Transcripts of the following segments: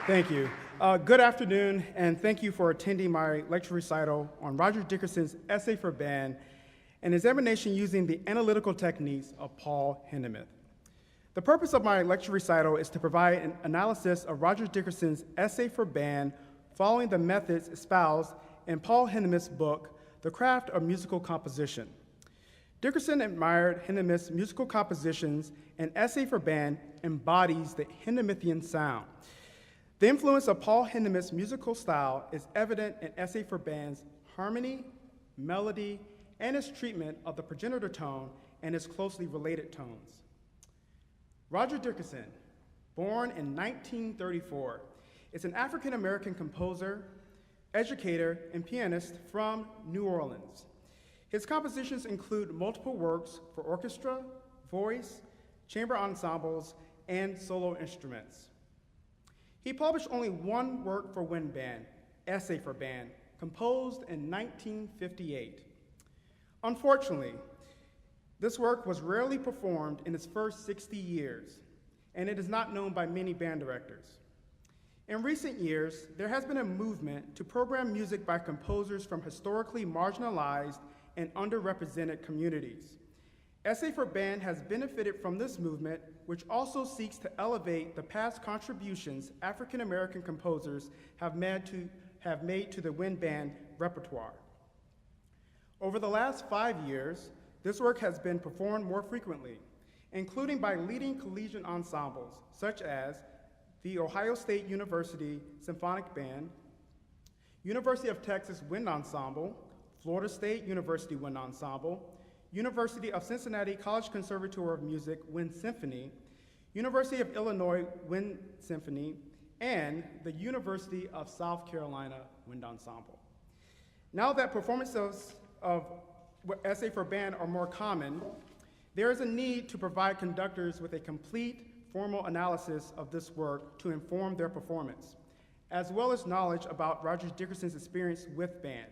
Thank you. Good afternoon, and thank you for attending my lecture recital on Roger Dickerson's Essay for Band, an examination using the analytical techniques of Paul Hindemith. The purpose of my lecture recital is to provide an analysis of Roger Dickerson's Essay for Band following the methods espoused in Paul Hindemith's book, The Craft of Musical Composition. Dickerson admired Hindemith's musical compositions, and Essay for Band embodies the Hindemithian sound. The influence of Paul Hindemith's musical style is evident in Essay for Band's harmony, melody, and its treatment of the progenitor tone and its closely related tones. Roger Dickerson, born in 1934, is an African-American composer, educator, and pianist from New Orleans. His compositions include multiple works for orchestra, voice, chamber ensembles, and solo instruments. He published only one work for wind band, Essay for Band, composed in 1958. Unfortunately, this work was rarely performed in its first 60 years, and it is not known by many band directors. In recent years, there has been a movement to program music by composers from historically marginalized and underrepresented communities. Essay for Band has benefited from this movement, which also seeks to elevate the past contributions African American composers have made to the wind band repertoire. Over the last 5 years, this work has been performed more frequently, including by leading collegiate ensembles such as the Ohio State University Symphonic Band, University of Texas Wind Ensemble, Florida State University Wind Ensemble, University of Cincinnati College Conservatory of Music Wind Symphony, University of Illinois Wind Symphony, and the University of South Carolina Wind Ensemble. Now that performances of Essay for Band are more common, there is a need to provide conductors with a complete formal analysis of this work to inform their performance, as well as knowledge about Roger Dickerson's experience with band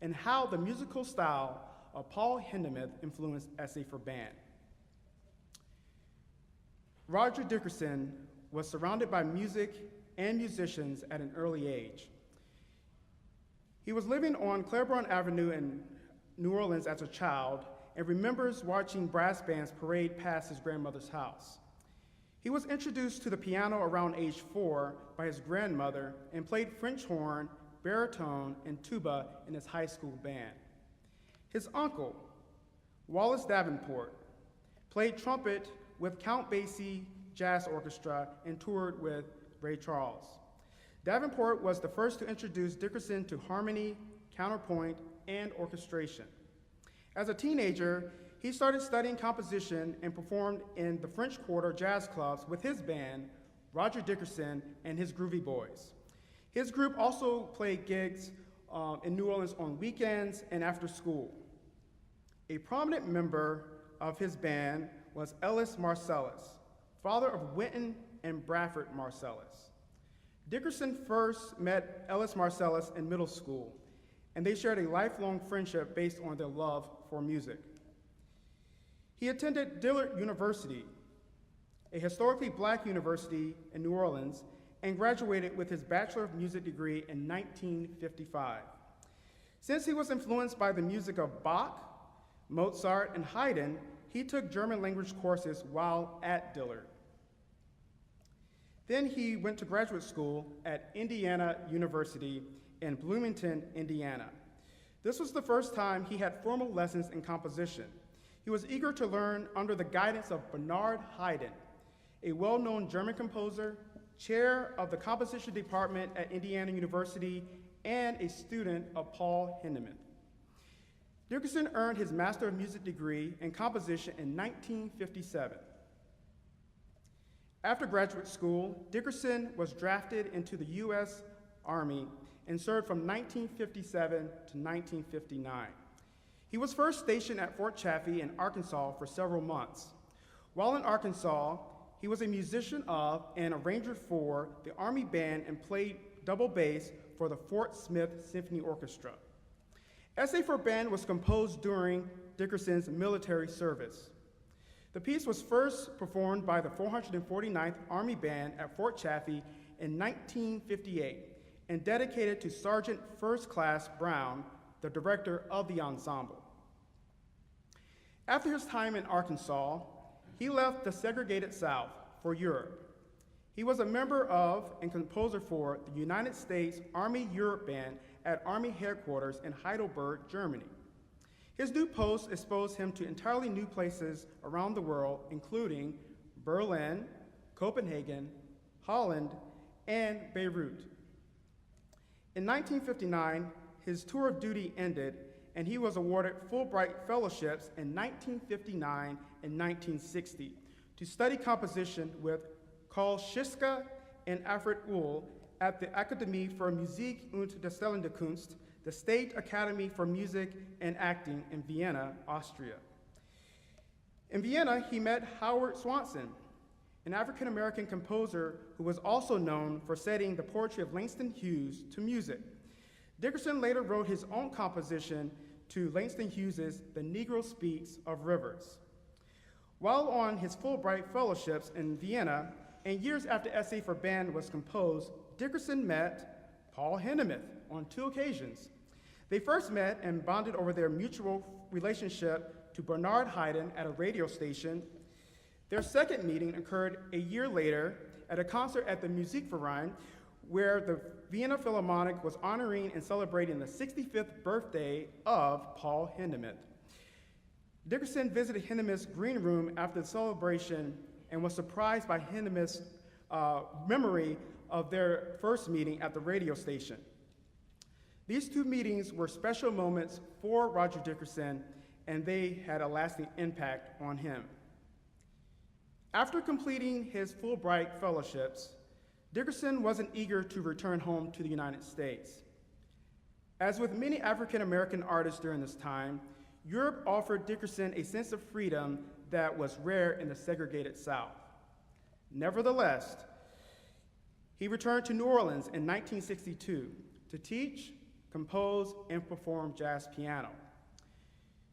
and how the musical style of Paul Hindemith influenced Essay for Band. Roger Dickerson was surrounded by music and musicians at an early age. He was living on Claiborne Avenue in New Orleans as a child and remembers watching brass bands parade past his grandmother's house. He was introduced to the piano around age 4 by his grandmother and played French horn, baritone, and tuba in his high school band. His uncle, Wallace Davenport, played trumpet with Count Basie Jazz Orchestra and toured with Ray Charles. Davenport was the first to introduce Dickerson to harmony, counterpoint, and orchestration. As a teenager, he started studying composition and performed in the French Quarter jazz clubs with his band, Roger Dickerson and his Groovy Boys. His group also played gigs in New Orleans on weekends and after school. A prominent member of his band was Ellis Marcellus, father of Wynton and Bradford Marcellus. Dickerson first met Ellis Marcellus in middle school, and they shared a lifelong friendship based on their love for music. He attended Dillard University, a historically black university in New Orleans, and graduated with his Bachelor of Music degree in 1955. Since he was influenced by the music of Bach, Mozart, and Haydn, he took German language courses while at Dillard. Then he went to graduate school at Indiana University in Bloomington, Indiana. This was the first time he had formal lessons in composition. He was eager to learn under the guidance of Bernard Haydn, a well-known German composer, chair of the composition department at Indiana University, and a student of Paul Hindemith. Dickerson earned his Master of Music degree in composition in 1957. After graduate school, Dickerson was drafted into the U.S. Army and served from 1957 to 1959. He was first stationed at Fort Chaffee in Arkansas for several months. While in Arkansas, he was a musician of and arranger for the Army Band and played double bass for the Fort Smith Symphony Orchestra. Essay for Band was composed during Dickerson's military service. The piece was first performed by the 449th Army Band at Fort Chaffee in 1958 and dedicated to Sergeant First Class Brown, the director of the ensemble. After his time in Arkansas, he left the segregated South for Europe. He was a member of and composer for the United States Army Europe Band at Army headquarters in Heidelberg, Germany. His new post exposed him to entirely new places around the world, including Berlin, Copenhagen, Holland, and Beirut. In 1959, his tour of duty ended, and he was awarded Fulbright Fellowships in 1959 and 1960 to study composition with Karl Schiska and Alfred Uhl at the Akademie für Musik und Darstellende Kunst, the State Academy for Music and Acting in Vienna, Austria. In Vienna, he met Howard Swanson, an African-American composer who was also known for setting the poetry of Langston Hughes to music. Dickerson later wrote his own composition to Langston Hughes's The Negro Speaks of Rivers. While on his Fulbright Fellowships in Vienna, and years after Essay for Band was composed, Dickerson met Paul Hindemith on 2 occasions. They first met and bonded over their mutual relationship to Bernard Haydn at a radio station. Their second meeting occurred a year later at a concert at the Musikverein, where the Vienna Philharmonic was honoring and celebrating the 65th birthday of Paul Hindemith. Dickerson visited Hindemith's green room after the celebration and was surprised by Hindemith's memory of their first meeting at the radio station. These 2 meetings were special moments for Roger Dickerson, and they had a lasting impact on him. After completing his Fulbright Fellowships, Dickerson wasn't eager to return home to the United States. As with many African-American artists during this time, Europe offered Dickerson a sense of freedom that was rare in the segregated South. Nevertheless, he returned to New Orleans in 1962 to teach, compose, and perform jazz piano.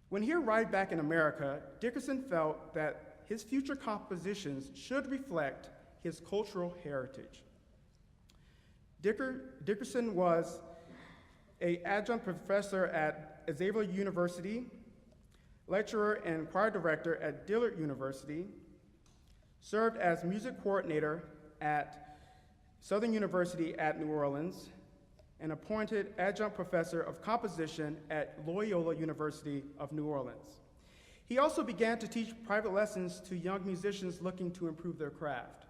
When he arrived back in America, Dickerson felt that his future compositions should reflect his cultural heritage. Dickerson was an adjunct professor at Xavier University, lecturer and choir director at Dillard University, served as music coordinator at Southern University at New Orleans, and appointed adjunct professor of composition at Loyola University of New Orleans. He also began to teach private lessons to young musicians looking to improve their craft.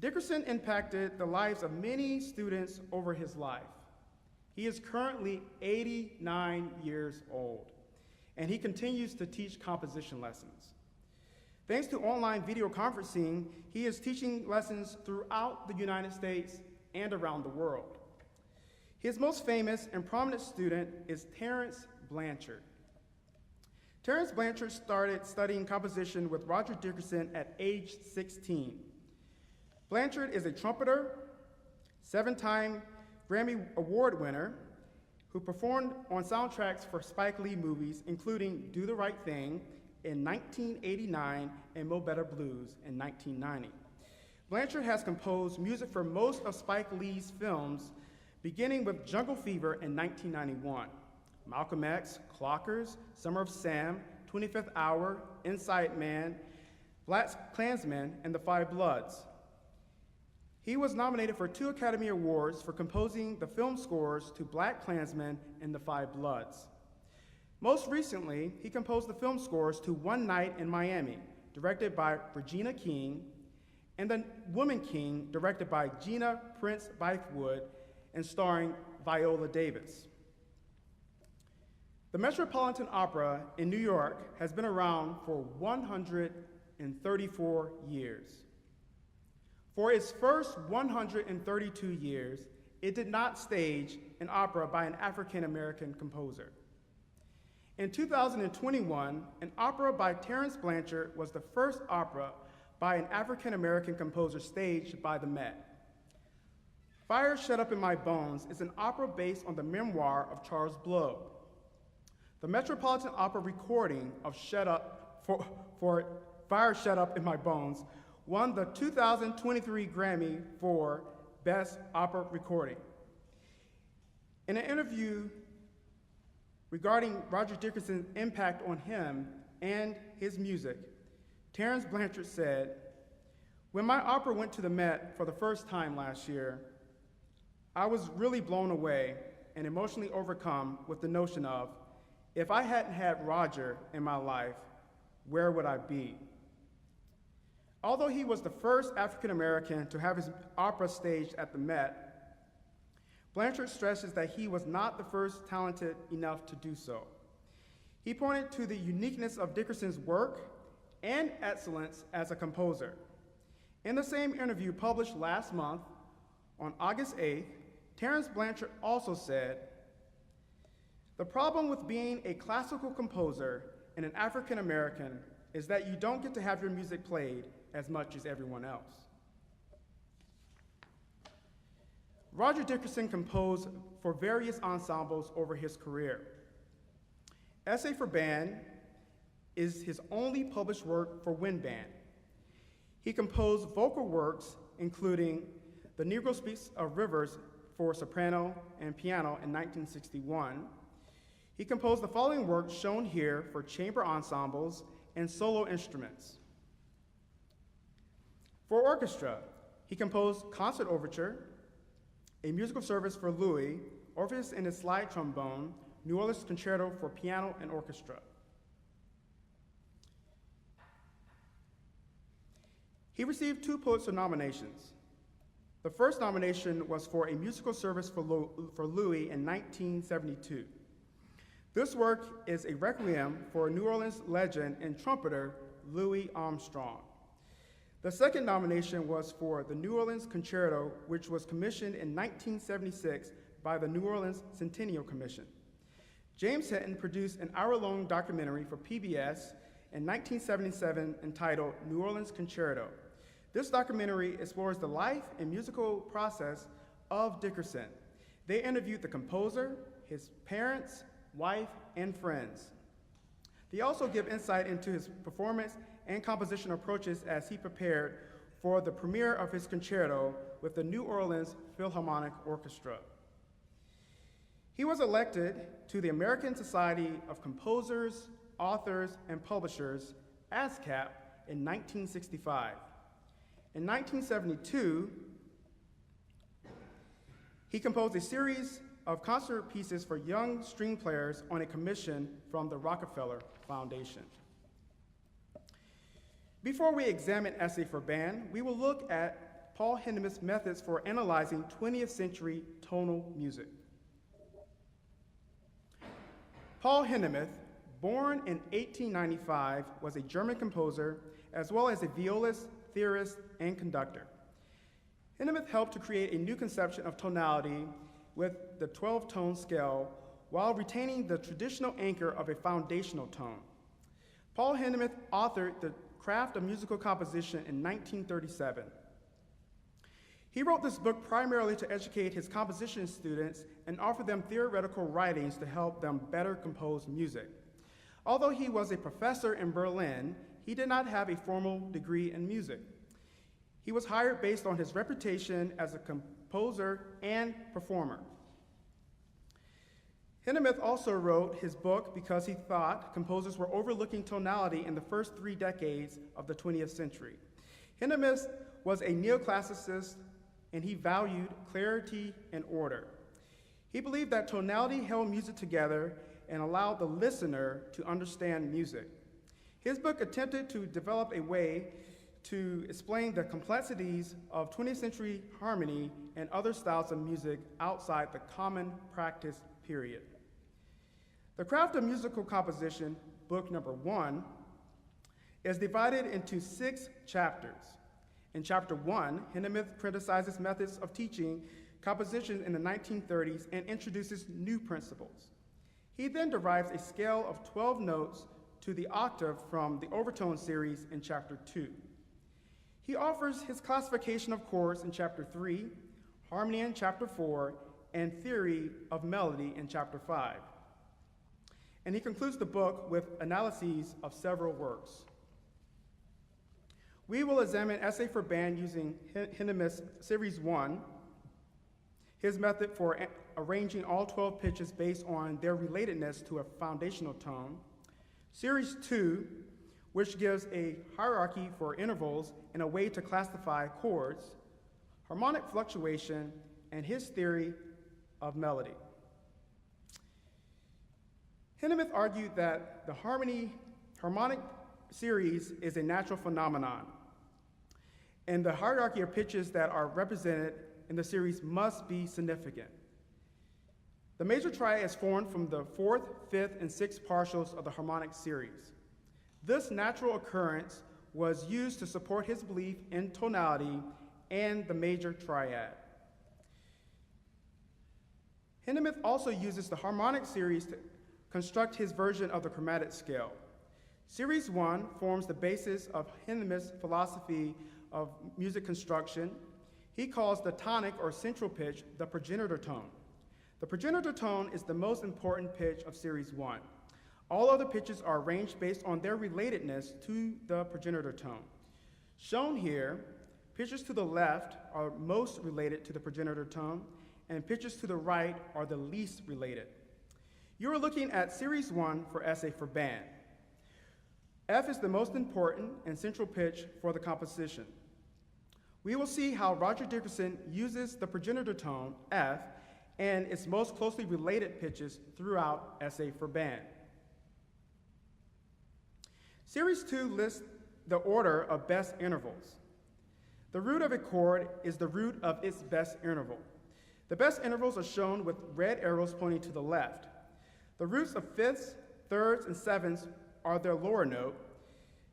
Dickerson impacted the lives of many students over his life. He is currently 89 years old, and he continues to teach composition lessons. Thanks to online video conferencing, he is teaching lessons throughout the United States and around the world. His most famous and prominent student is Terence Blanchard. Terence Blanchard started studying composition with Roger Dickerson at age 16. Blanchard is a trumpeter, 7-time Grammy Award winner, who performed on soundtracks for Spike Lee movies, including Do the Right Thing in 1989 and Mo Better Blues in 1990. Blanchard has composed music for most of Spike Lee's films, beginning with Jungle Fever in 1991, Malcolm X, Clockers, Summer of Sam, 25th Hour, Inside Man, Black Klansman, and The Five Bloods. He was nominated for 2 Academy Awards for composing the film scores to Black Klansman and The Five Bloods. Most recently, he composed the film scores to One Night in Miami, directed by Regina King, and The Woman King, directed by Gina Prince Bythewood, and starring Viola Davis. The Metropolitan Opera in New York has been around for 134 years. For its first 132 years, it did not stage an opera by an African-American composer. In 2021, an opera by Terence Blanchard was the first opera by an African-American composer staged by the Met. Fire Shut Up in My Bones is an opera based on the memoir of Charles Blow. The Metropolitan Opera recording of for Fire Shut Up in My Bones won the 2023 Grammy for Best Opera Recording. In an interview regarding Roger Dickerson's impact on him and his music, Terence Blanchard said, "When my opera went to the Met for the first time last year, I was really blown away and emotionally overcome with the notion of, if I hadn't had Roger in my life, where would I be?" Although he was the first African American to have his opera staged at the Met, Blanchard stresses that he was not the first talented enough to do so. He pointed to the uniqueness of Dickerson's work and excellence as a composer. In the same interview published last month, on August 8th, Terence Blanchard also said, "The problem with being a classical composer and an African American is that you don't get to have your music played as much as everyone else." Roger Dickerson composed for various ensembles over his career. Essay for Band is his only published work for wind band. He composed vocal works including The Negro Speaks of Rivers for soprano and piano in 1961. He composed the following works shown here for chamber ensembles and solo instruments. For orchestra, he composed Concert Overture, a musical service for Louis, Orpheus and his slide trombone, New Orleans Concerto for piano and orchestra. He received 2 Pulitzer nominations. The first nomination was for a musical service for Louis in 1972. This work is a requiem for New Orleans legend and trumpeter Louis Armstrong. The second nomination was for the New Orleans Concerto, which was commissioned in 1976 by the New Orleans Centennial Commission. James Hinton produced an hour-long documentary for PBS in 1977 entitled New Orleans Concerto. This documentary explores the life and musical process of Dickerson. They interviewed the composer, his parents, wife, and friends. They also give insight into his performance and composition approaches as he prepared for the premiere of his concerto with the New Orleans Philharmonic Orchestra. He was elected to the American Society of Composers, Authors, and Publishers, ASCAP, in 1965. In 1972, he composed a series of concert pieces for young string players on a commission from the Rockefeller Foundation. Before we examine Essay for Band, we will look at Paul Hindemith's methods for analyzing 20th century tonal music. Paul Hindemith, born in 1895, was a German composer as well as a violist, theorist, and conductor. Hindemith helped to create a new conception of tonality with the 12-tone scale while retaining the traditional anchor of a foundational tone. Paul Hindemith authored The Craft of Musical Composition in 1937. He wrote this book primarily to educate his composition students and offer them theoretical writings to help them better compose music. Although he was a professor in Berlin, he did not have a formal degree in music. He was hired based on his reputation as a composer and performer. Hindemith also wrote his book because he thought composers were overlooking tonality in the first 3 decades of the 20th century. Hindemith was a neoclassicist, and he valued clarity and order. He believed that tonality held music together and allowed the listener to understand music. His book attempted to develop a way to explain the complexities of 20th century harmony and other styles of music outside the common practice period. The Craft of Musical Composition, book number 1, is divided into 6 chapters. In chapter 1, Hindemith criticizes methods of teaching composition in the 1930s and introduces new principles. He then derives a scale of 12 notes to the octave from the overtone series in chapter 2. He offers his classification of chords in chapter 3, harmony in chapter 4, and theory of melody in chapter 5. And he concludes the book with analyses of several works. We will examine Essay for Band using Hindemith's Series 1, his method for arranging all 12 pitches based on their relatedness to a foundational tone, Series 2, which gives a hierarchy for intervals and a way to classify chords, harmonic fluctuation, and his theory of melody. Hindemith argued that the harmonic series is a natural phenomenon, and the hierarchy of pitches that are represented in the series must be significant. The major triad is formed from the fourth, fifth, and sixth partials of the harmonic series. This natural occurrence was used to support his belief in tonality and the major triad. Hindemith also uses the harmonic series to construct his version of the chromatic scale. Series 1 forms the basis of Hindemith's philosophy of music construction. He calls the tonic or central pitch the progenitor tone. The progenitor tone is the most important pitch of Series 1. All other pitches are arranged based on their relatedness to the progenitor tone. Shown here, pitches to the left are most related to the progenitor tone, and pitches to the right are the least related. You are looking at Series 1 for essay for band. F is the most important and central pitch for the composition. We will see how Roger Dickerson uses the progenitor tone, F, and its most closely related pitches throughout essay for band. Series 2 lists the order of best intervals. The root of a chord is the root of its best interval. The best intervals are shown with red arrows pointing to the left. The roots of fifths, thirds, and sevenths are their lower note.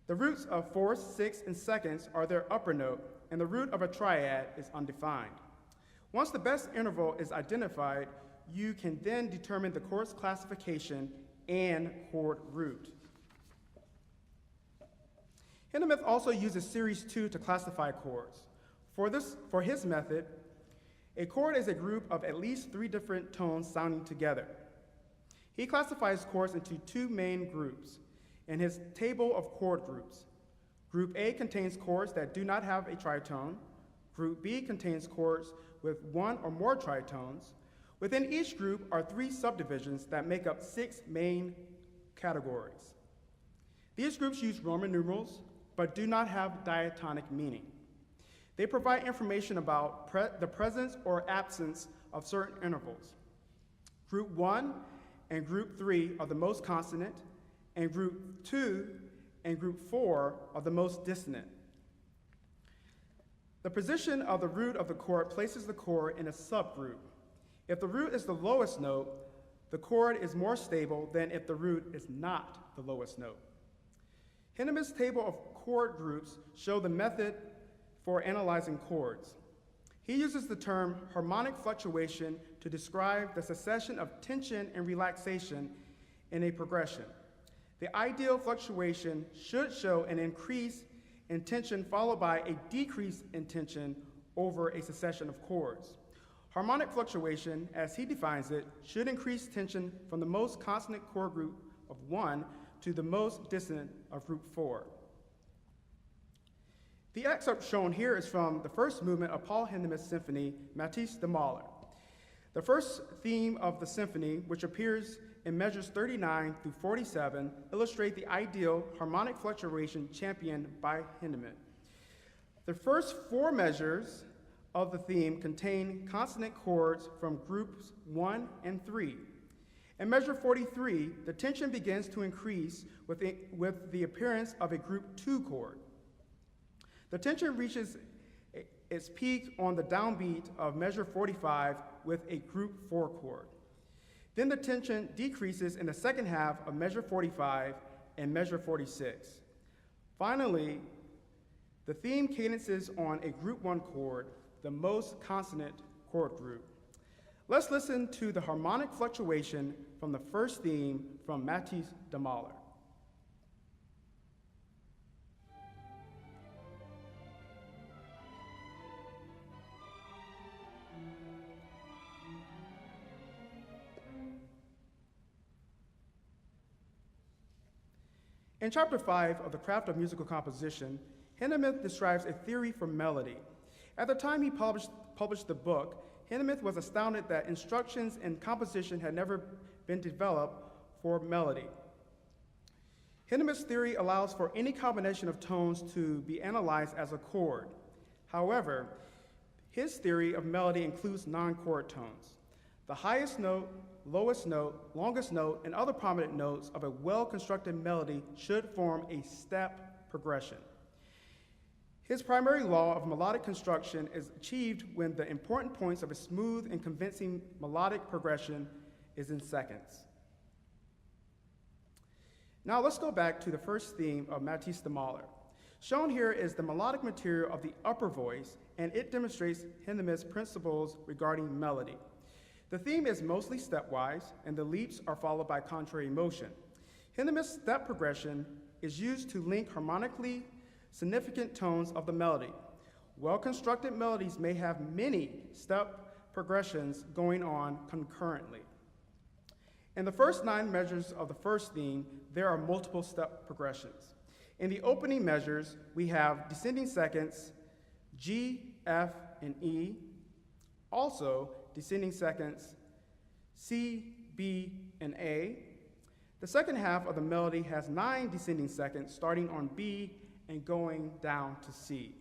The roots of fourths, sixths, and seconds are their upper note, and the root of a triad is undefined. Once the best interval is identified, you can then determine the chord's classification and chord root. Hindemith also uses Series 2 to classify chords. For his method, a chord is a group of at least 3 different tones sounding together. He classifies chords into 2 main groups in his table of chord groups. Group A contains chords that do not have a tritone. Group B contains chords with 1 or more tritones. Within each group are 3 subdivisions that make up 6 main categories. These groups use Roman numerals, but do not have diatonic meaning. They provide information about the presence or absence of certain intervals. Group 1 and Group 3 are the most consonant, and Group 2 and Group 4 are the most dissonant. The position of the root of the chord places the chord in a subgroup. If the root is the lowest note, the chord is more stable than if the root is not the lowest note. Hindemith's table of chord groups show the method for analyzing chords. He uses the term harmonic fluctuation to describe the succession of tension and relaxation in a progression. The ideal fluctuation should show an increase in tension followed by a decrease in tension over a succession of chords. Harmonic fluctuation, as he defines it, should increase tension from the most consonant chord group of 1 to the most dissonant of group 4. The excerpt shown here is from the first movement of Paul Hindemith's symphony, Matisse de Mahler. The first theme of the symphony, which appears in measures 39 through 47, illustrate the ideal harmonic fluctuation championed by Hindemith. The first 4 measures of the theme contain consonant chords from groups 1 and 3. In measure 43, the tension begins to increase with the appearance of a group 2 chord. The tension reaches its peak on the downbeat of measure 45 with a group 4 chord. Then the tension decreases in the second half of measure 45 and measure 46. Finally, the theme cadences on a group 1 chord, the most consonant chord group. Let's listen to the harmonic fluctuation from the first theme from Matisse de Mahler. In Chapter 5 of The Craft of Musical Composition, Hindemith describes a theory for melody. At the time he published the book, Hindemith was astounded that instructions in composition had never been developed for melody. Hindemith's theory allows for any combination of tones to be analyzed as a chord. However, his theory of melody includes non-chord tones. The highest note, lowest note, longest note, and other prominent notes of a well-constructed melody should form a step progression. His primary law of melodic construction is achieved when the important points of a smooth and convincing melodic progression is in seconds. Now let's go back to the first theme of Matisse the Mahler. Shown here is the melodic material of the upper voice, and it demonstrates Hindemith's principles regarding melody. The theme is mostly stepwise, and the leaps are followed by contrary motion. Hindemith's step progression is used to link harmonically significant tones of the melody. Well-constructed melodies may have many step progressions going on concurrently. In the first 9 measures of the first theme, there are multiple step progressions. In the opening measures, we have descending seconds, G, F, and E. Also, descending seconds, C, B, and A. The second half of the melody has 9 descending seconds, starting on B and going down to C.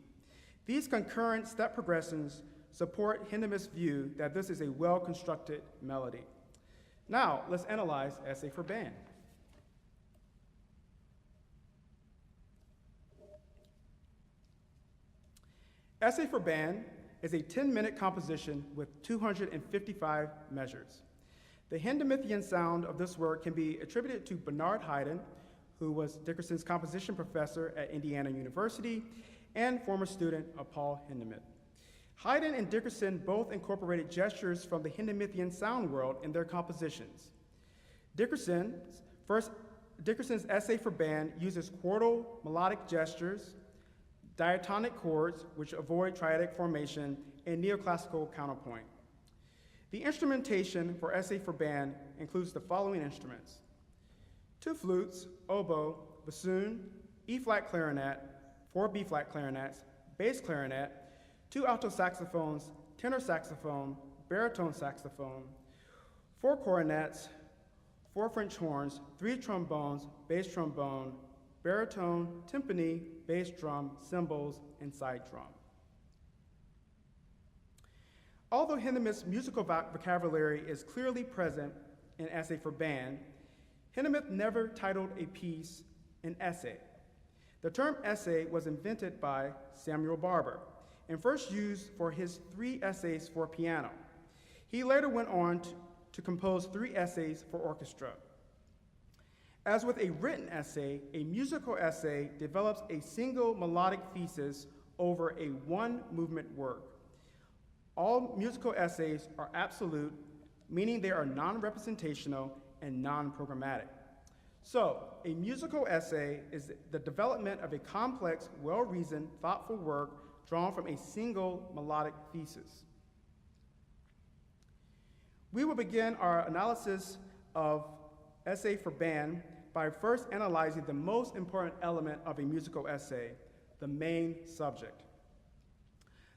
These concurrent step progressions support Hindemith's view that this is a well-constructed melody. Now, let's analyze Essay for Band. Essay for Band is a 10-minute composition with 255 measures. The Hindemithian sound of this work can be attributed to Bernard Haydn, who was Dickerson's composition professor at Indiana University and former student of Paul Hindemith. Haydn and Dickerson both incorporated gestures from the Hindemithian sound world in their compositions. Dickerson's Essay for Band uses quartal melodic gestures, diatonic chords, which avoid triadic formation, and neoclassical counterpoint. The instrumentation for Essay for Band includes the following instruments: 2 flutes, oboe, bassoon, E-flat clarinet, 4 B-flat clarinets, bass clarinet, 2 alto saxophones, tenor saxophone, baritone saxophone, 4 cornets, 4 French horns, 3 trombones, bass trombone, baritone, timpani, bass drum, cymbals, and side drum. Although Hindemith's musical vocabulary is clearly present in Essay for Band, Hindemith never titled a piece an essay. The term essay was invented by Samuel Barber and first used for his 3 essays for piano. He later went on to compose 3 essays for orchestra. As with a written essay, a musical essay develops a single melodic thesis over a 1-movement work. All musical essays are absolute, meaning they are non-representational and non-programmatic. So, a musical essay is the development of a complex, well-reasoned, thoughtful work drawn from a single melodic thesis. We will begin our analysis of Essay for Band by first analyzing the most important element of a musical essay, the main subject.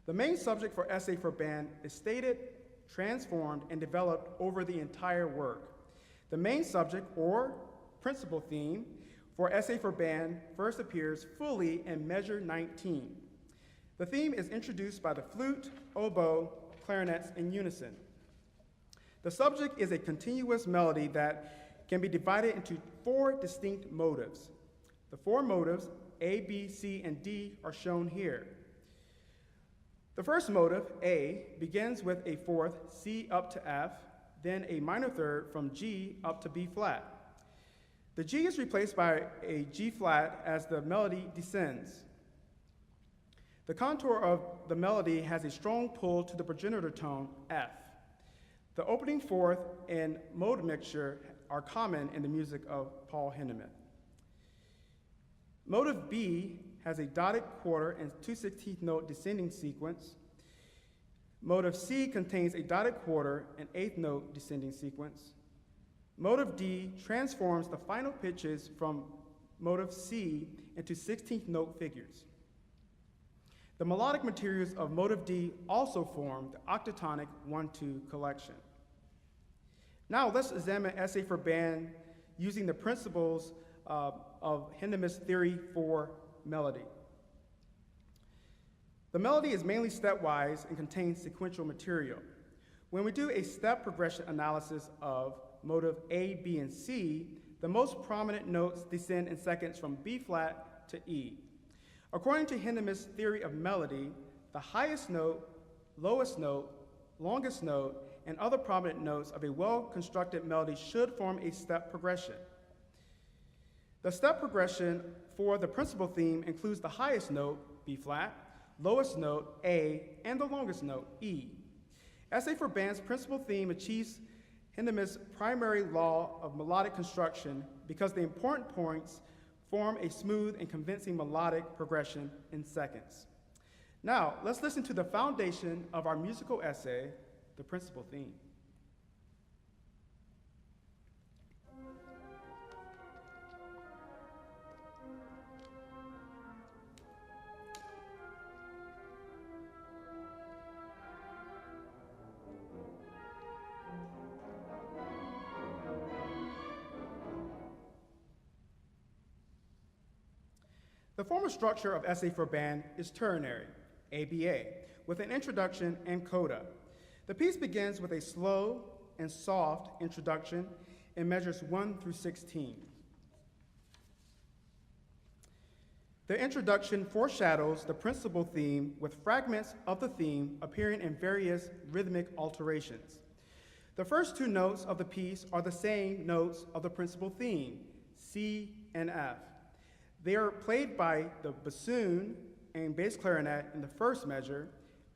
The main subject for Essay for Band is stated, transformed, and developed over the entire work. The main subject, or principal theme, for Essay for Band first appears fully in measure 19. The theme is introduced by the flute, oboe, clarinets in unison. The subject is a continuous melody that can be divided into 4 distinct motives. The 4 motives, A, B, C, and D, are shown here. The first motive, A, begins with a 4th, C up to F, then a minor 3rd from G up to B flat. The G is replaced by a G flat as the melody descends. The contour of the melody has a strong pull to the progenitor tone, F. The opening 4th and mode mixture are common in the music of Paul Hindemith. Motive B has a dotted quarter and 2/16 note descending sequence. Motive C contains a dotted quarter and 8th note descending sequence. Motive D transforms the final pitches from motive C into 16th note figures. The melodic materials of motive D also form the octatonic 1-2 collection. Now let's examine essay for band using the principles of Hindemith's theory for melody. The melody is mainly stepwise and contains sequential material. When we do a step progression analysis of motive A, B, and C, the most prominent notes descend in seconds from B flat to E. According to Hindemith's theory of melody, the highest note, lowest note, longest note, and other prominent notes of a well-constructed melody should form a step progression. The step progression for the principal theme includes the highest note, B flat, lowest note, A, and the longest note, E. Essay for Band's principal theme achieves Hindemith's primary law of melodic construction because the important points form a smooth and convincing melodic progression in seconds. Now, let's listen to the foundation of our musical essay, the principal theme. The formal structure of essay for band is ternary, ABA, with an introduction and coda. The piece begins with a slow and soft introduction in measures 1 through 16. The introduction foreshadows the principal theme with fragments of the theme appearing in various rhythmic alterations. The first two notes of the piece are the same notes of the principal theme, C and F. They are played by the bassoon and bass clarinet in the first measure,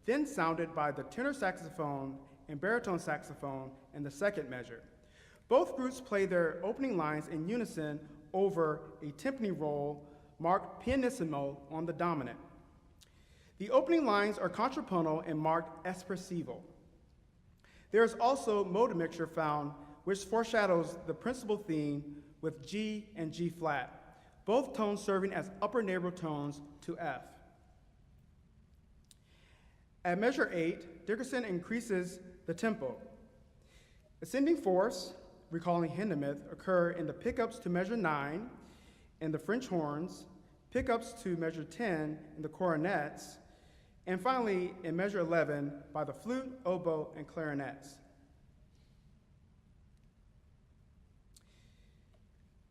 then sounded by the tenor saxophone and baritone saxophone in the second measure. Both groups play their opening lines in unison over a timpani roll marked pianissimo on the dominant. The opening lines are contrapuntal and marked espressivo. There is also mode mixture found, which foreshadows the principal theme with G and G flat, both tones serving as upper neighbor tones to F. At measure 8, Dickerson increases the tempo. Ascending fourths, recalling Hindemith, occur in the pickups to measure 9 in the French horns, pickups to measure 10 in the coronets, and finally in measure 11 by the flute, oboe, and clarinets.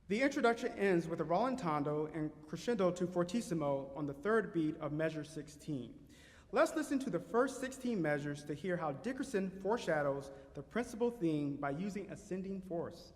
The introduction ends with a rallentando and crescendo to fortissimo on the third beat of measure 16. Let's listen to the first 16 measures to hear how Dickerson foreshadows the principal theme by using ascending fourths.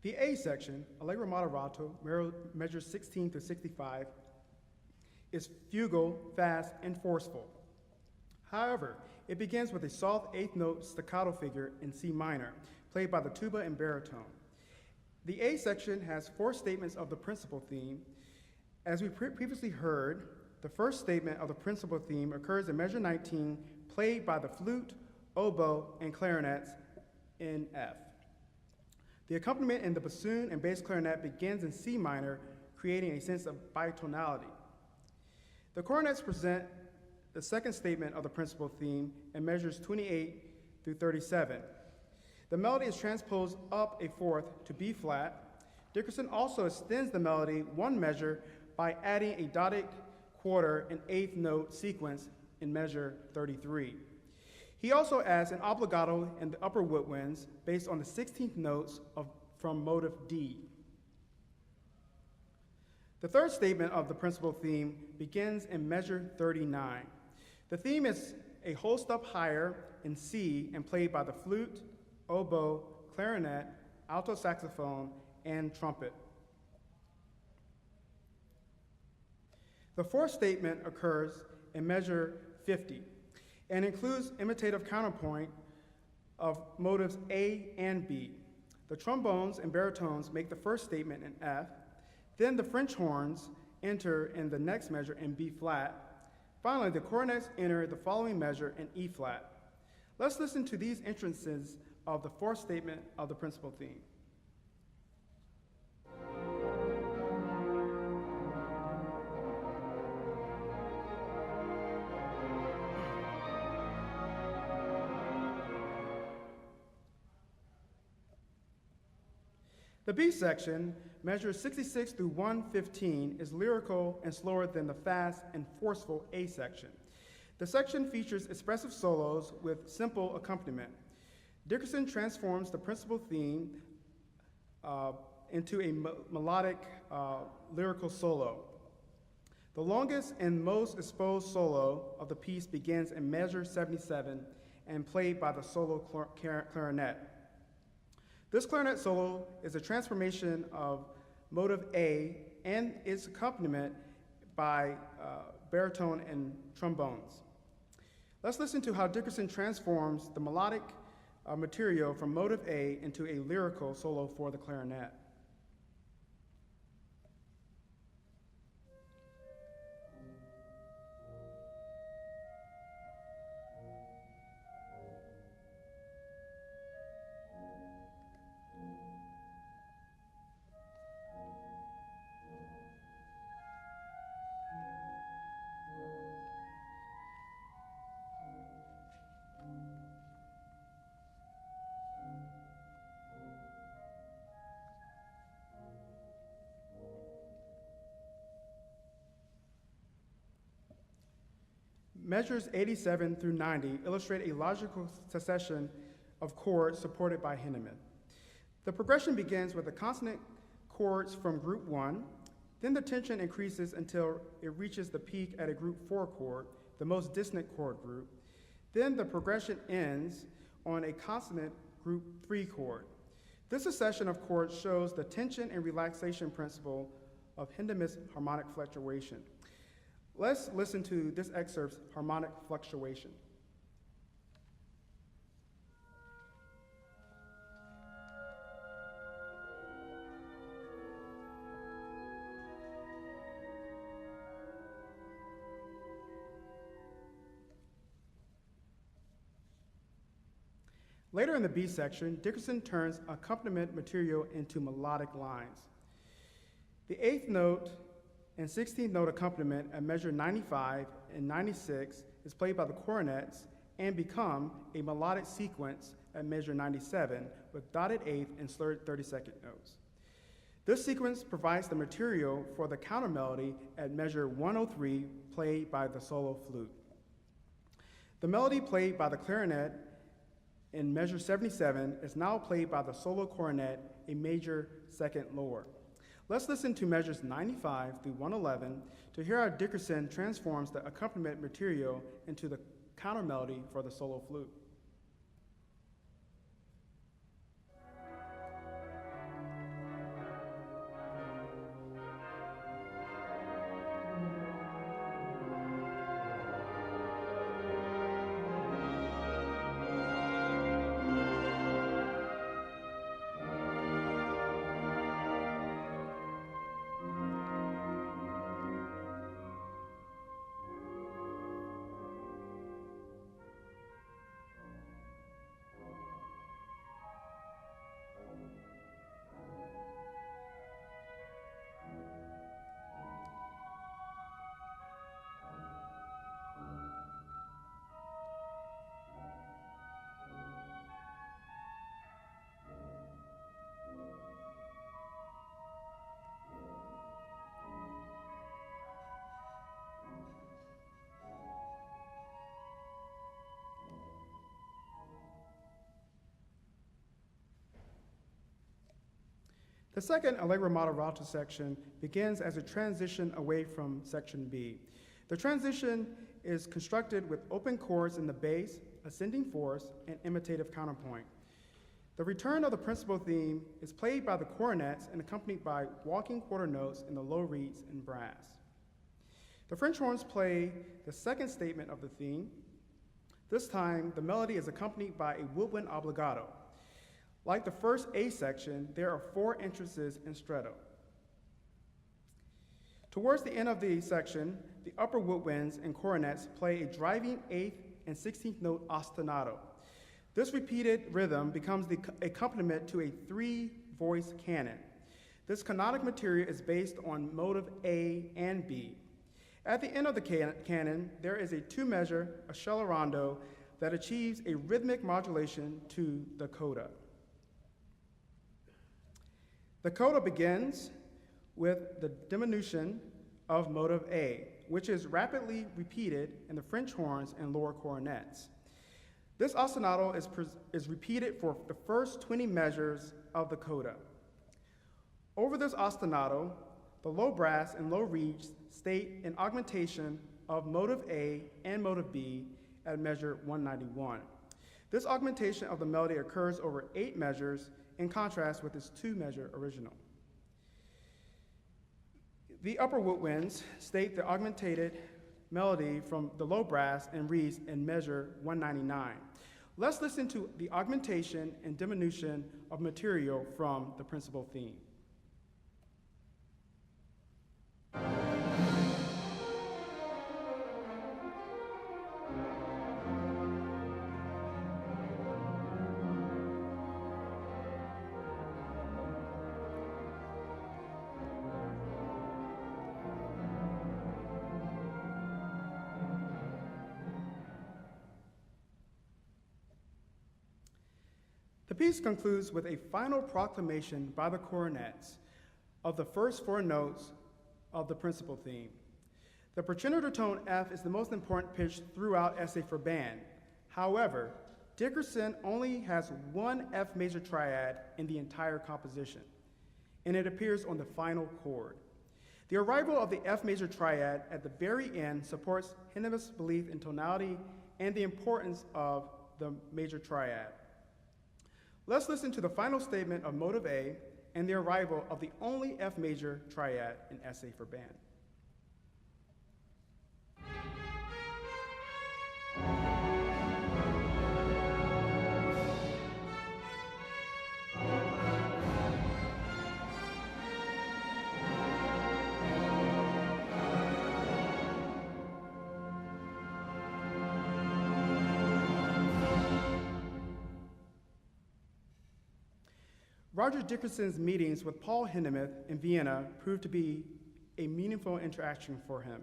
The A section, Allegro moderato, measures 16 through 65, is fugal, fast, and forceful. However, it begins with a soft eighth note staccato figure in C minor, played by the tuba and baritone. The A section has 4 statements of the principal theme. As we previously heard, the first statement of the principal theme occurs in measure 19, played by the flute, oboe, and clarinets in F. The accompaniment in the bassoon and bass clarinet begins in C minor, creating a sense of bitonality. The cornets present the second statement of the principal theme in measures 28 through 37. The melody is transposed up a fourth to B flat. Dickerson also extends the melody one measure by adding a dotted quarter and eighth note sequence in measure 33. He also adds an obligato in the upper woodwinds based on the 16th notes from motive D. The third statement of the principal theme begins in measure 39. The theme is a whole step higher in C and played by the flute, oboe, clarinet, alto saxophone, and trumpet. The fourth statement occurs in measure 50 and includes imitative counterpoint of motives A and B. The trombones and baritones make the first statement in F. Then the French horns enter in the next measure in B flat. Finally, the cornets enter the following measure in E flat. Let's listen to these entrances of the fourth statement of the principal theme. The B section, measures 66 through 115, is lyrical and slower than the fast and forceful A section. The section features expressive solos with simple accompaniment. Dickerson transforms the principal theme into a melodic lyrical solo. The longest and most exposed solo of the piece begins in measure 77 and played by the solo clarinet. This clarinet solo is a transformation of motive A and its accompaniment by baritone and trombones. Let's listen to how Dickerson transforms the melodic material from motive A into a lyrical solo for the clarinet. Measures 87 through 90 illustrate a logical succession of chords supported by Hindemith. The progression begins with the consonant chords from group 1, then the tension increases until it reaches the peak at a group 4 chord, the most dissonant chord group. Then the progression ends on a consonant group 3 chord. This succession of chords shows the tension and relaxation principle of Hindemith's harmonic fluctuation. Let's listen to this excerpt's harmonic fluctuation. Later in the B section, Dickerson turns accompaniment material into melodic lines. The 8th note and 16th note accompaniment at measure 95 and 96 is played by the cornets and become a melodic sequence at measure 97 with dotted 8th and slurred 32nd notes. This sequence provides the material for the counter melody at measure 103 played by the solo flute. The melody played by the clarinet in measure 77 is now played by the solo cornet, a major second lower. Let's listen to measures 95 through 111 to hear how Dickerson transforms the accompaniment material into the counter melody for the solo flute. The second Allegro Moderato section begins as a transition away from section B. The transition is constructed with open chords in the bass, ascending fourths, and imitative counterpoint. The return of the principal theme is played by the cornets and accompanied by walking quarter notes in the low reeds and brass. The French horns play the second statement of the theme. This time, the melody is accompanied by a woodwind obbligato. Like the first A section, there are 4 entrances in stretto. Towards the end of the section, the upper woodwinds and cornets play a driving 8th and 16th note ostinato. This repeated rhythm becomes the accompaniment to a 3-voice canon. This canonic material is based on motive A and B. At the end of the canon, there is a 2-measure accelerando that achieves a rhythmic modulation to the coda. The coda begins with the diminution of motive A, which is rapidly repeated in the French horns and lower cornets. This ostinato is repeated for the first 20 measures of the coda. Over this ostinato, the low brass and low reeds state an augmentation of motive A and motive B at measure 191. This augmentation of the melody occurs over 8 measures in contrast with its 2-measure original. The upper woodwinds state the augmented melody from the low brass and reeds in measure 199. Let's listen to the augmentation and diminution of material from the principal theme. The piece concludes with a final proclamation by the cornets of the first 4 notes of the principal theme. The progenitor tone F is the most important pitch throughout Essay for Band. However, Dickerson only has 1 F major triad in the entire composition, and it appears on the final chord. The arrival of the F major triad at the very end supports Hindemith's belief in tonality and the importance of the major triad. Let's listen to the final statement of motive A and the arrival of the only F major triad in Essay for Band. Roger Dickerson's meetings with Paul Hindemith in Vienna proved to be a meaningful interaction for him.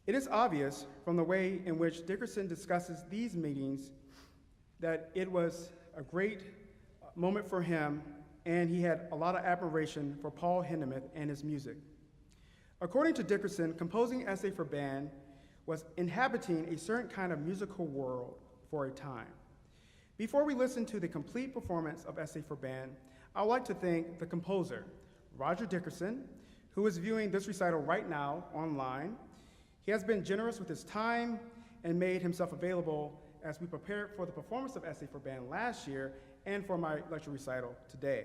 It is obvious from the way in which Dickerson discusses these meetings that it was a great moment for him, and he had a lot of admiration for Paul Hindemith and his music. According to Dickerson, composing Essay for Band was inhabiting a certain kind of musical world for a time. Before we listen to the complete performance of Essay for Band, I would like to thank the composer, Roger Dickerson, who is viewing this recital right now online. He has been generous with his time and made himself available as we prepared for the performance of Essay for Band last year and for my lecture recital today.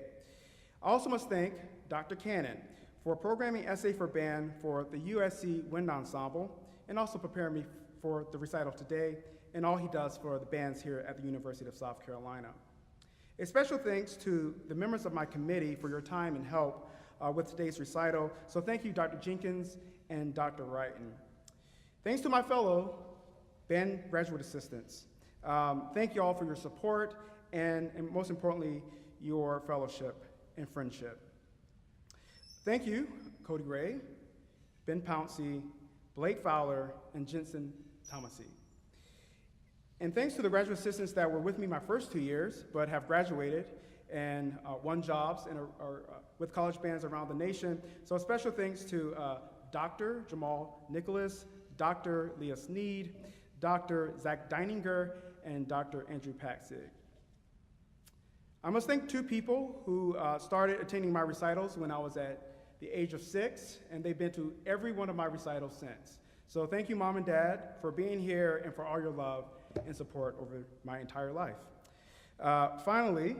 I also must thank Dr. Cannon for programming Essay for Band for the USC Wind Ensemble and also preparing me for the recital today and all he does for the bands here at the University of South Carolina. A special thanks to the members of my committee for your time and help with today's recital. So thank you, Dr. Jenkins and Dr. Wrighton. Thanks to my fellow band graduate assistants. Thank you all for your support and most importantly, your fellowship and friendship. Thank you, Cody Gray, Ben Pouncey, Blake Fowler, and Jensen Thomasy. And thanks to the graduate assistants that were with me my first 2 years, but have graduated and won jobs and are with college bands around the nation. So a special thanks to Dr. Jamal Nicholas, Dr. Leah Sneed, Dr. Zach Deininger, and Dr. Andrew Paxig. I must thank two people who started attending my recitals when I was at the age of 6, and they've been to every one of my recitals since. So thank you, Mom and Dad, for being here and for all your love and support over my entire life. Finally,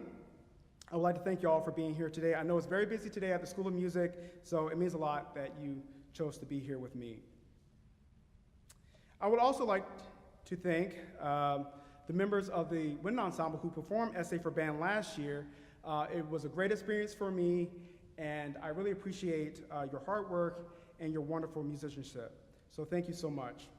I would like to thank you all for being here today. I know it's very busy today at the School of Music, so it means a lot that you chose to be here with me. I would also like to thank the members of the wind ensemble who performed Essay for Band last year. It was a great experience for me, and I really appreciate your hard work and your wonderful musicianship. So thank you so much.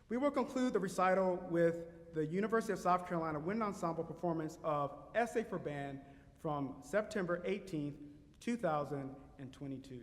We will conclude the recital with the University of South Carolina Wind Ensemble performance of Essay for Band from September 18th, 2022.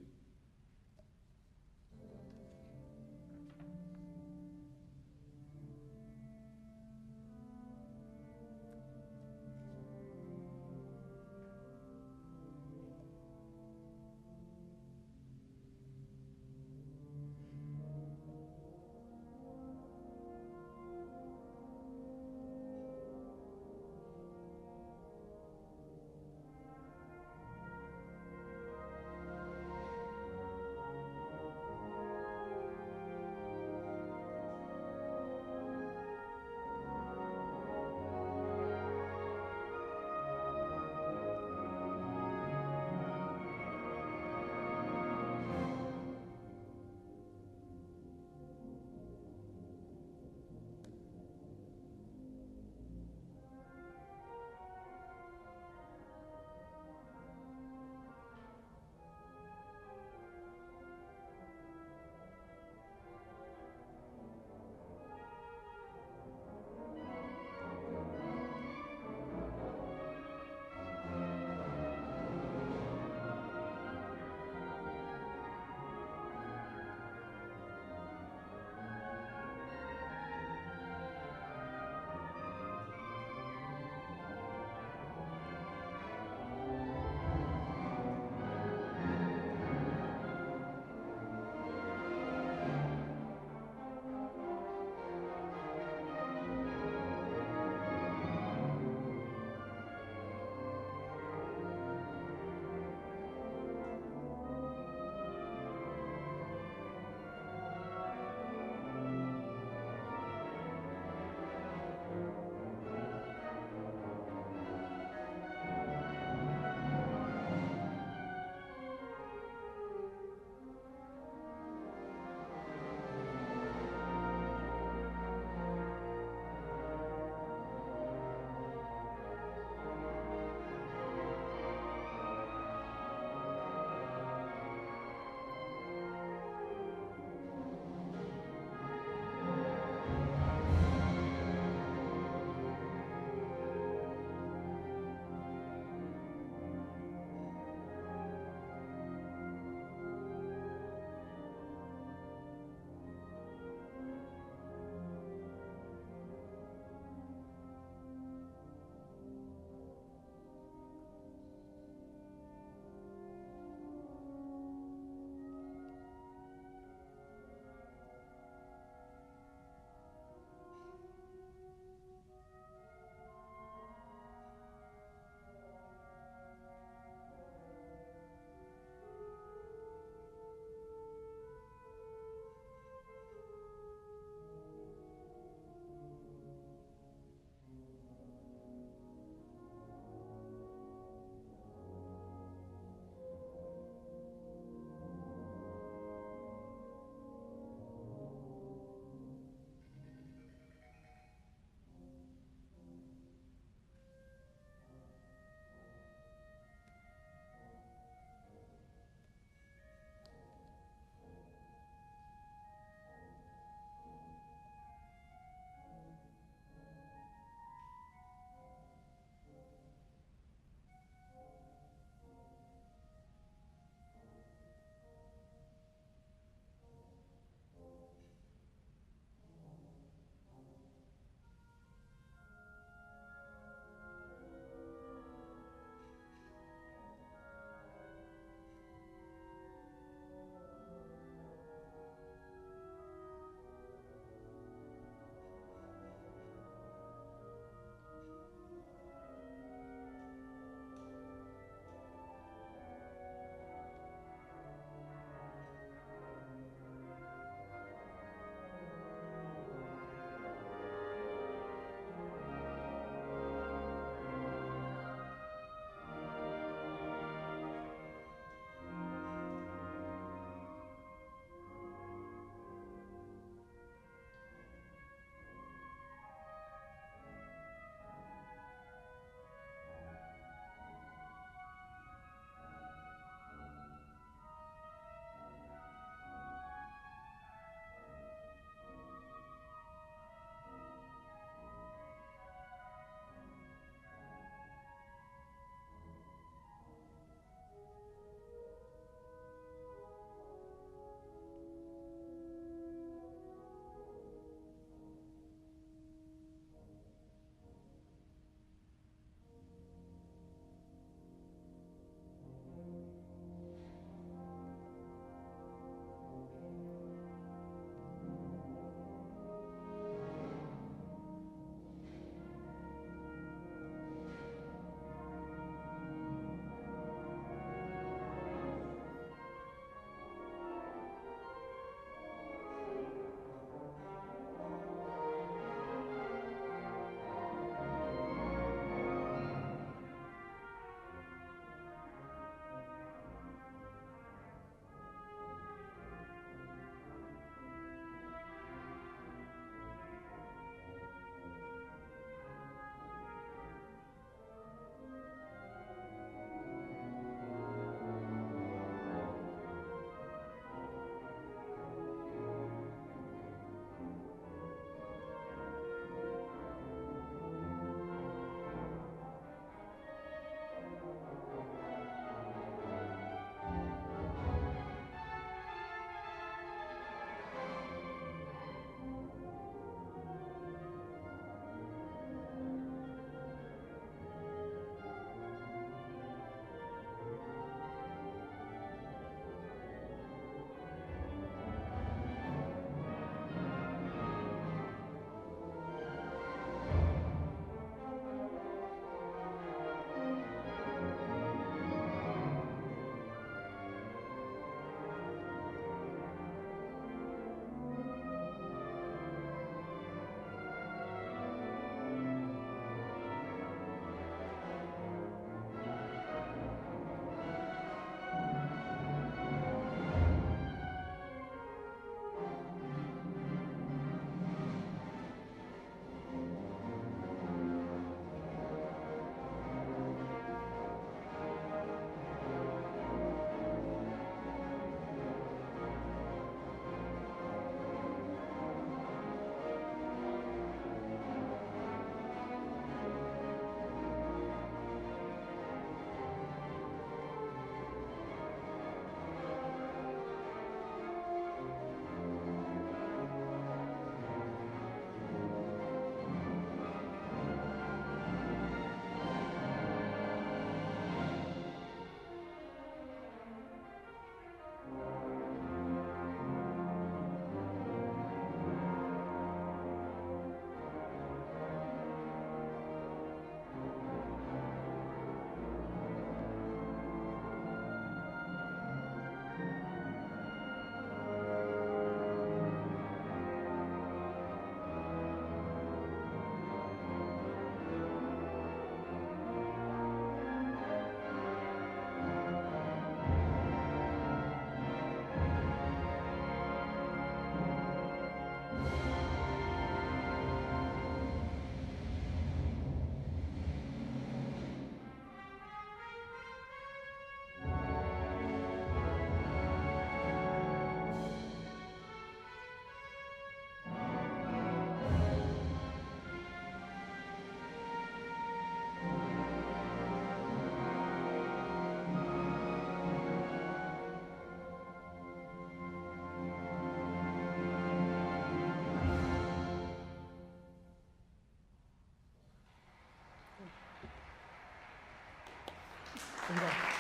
Here you go.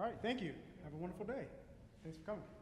All right, thank you. Have a wonderful day. Thanks for coming.